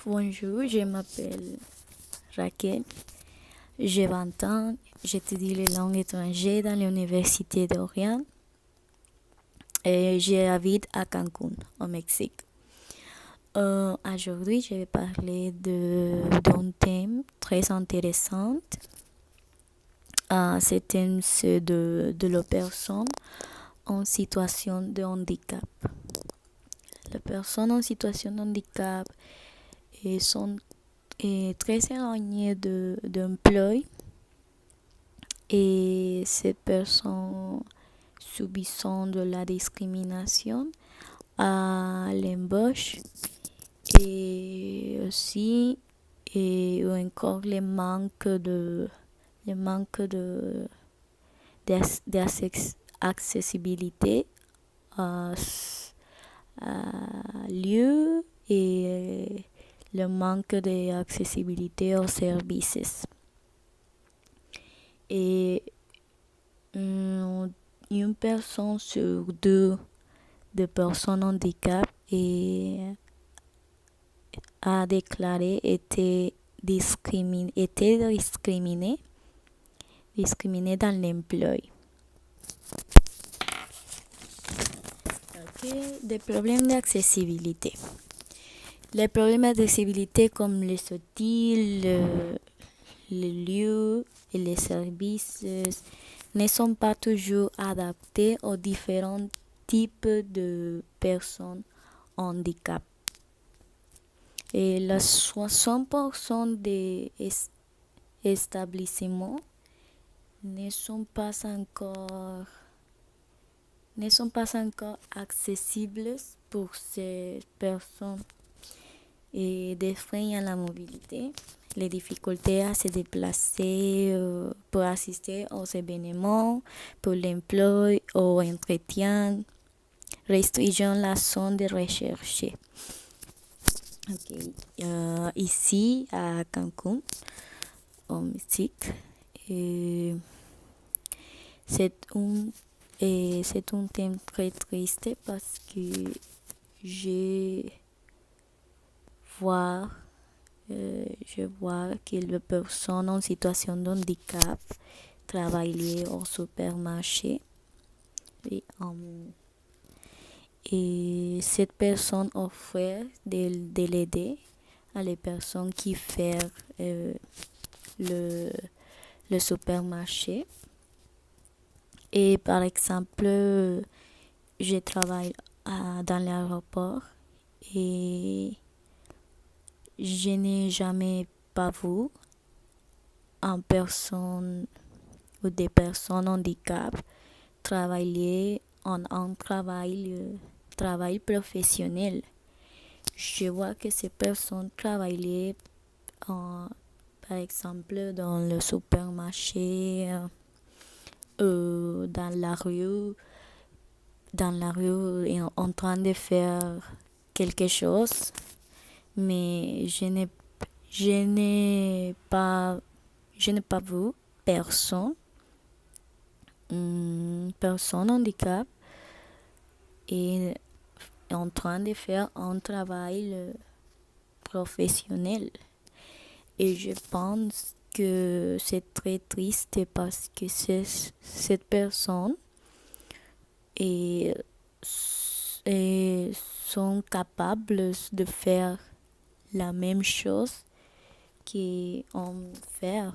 Bonjour, je m'appelle Raquel, j'ai 20 ans, j'étudie les langues étrangères dans l'Université d'Orient et j'habite à Cancun, au Mexique. Aujourd'hui, je vais parler d'un thème très intéressant. Ce thème, c'est de la personne en situation de handicap. Les personnes en situation de handicap sont très éloignées d'emploi et ces personnes subissant de la discrimination à l'embauche et aussi encore le manque d'accessibilité à, à lieu et le manque d'accessibilité aux services. Et une personne sur deux de personnes handicapées a déclaré était discriminée dans l'emploi. Des problèmes d'accessibilité. Les problèmes d'accessibilité comme les outils, les lieux et les services ne sont pas toujours adaptés aux différents types de personnes handicapées. Et le 60% des établissements ne sont pas encore accessibles pour ces personnes et des freins à la mobilité, les difficultés à se déplacer pour assister aux événements, pour l'emploi ou entretien, restringent la zone de recherche. Ici à Cancun, au Mexique, c'est un thème très triste parce que je vois, que les personnes en situation de handicap travaillent au supermarché et cette personne offre de l'aider à les personnes qui font le supermarché. Et par exemple, je travaille dans l'aéroport et je n'ai jamais pas vu une personne ou des personnes handicapées travailler en un travail professionnel. Je vois que ces personnes travaillaient par exemple dans le supermarché, dans la rue en train de faire quelque chose, mais je n'ai pas vu personne handicap et en train de faire un travail professionnel. Et je pense que c'est très triste parce que cette personne sont capables de faire la même chose qu'on fait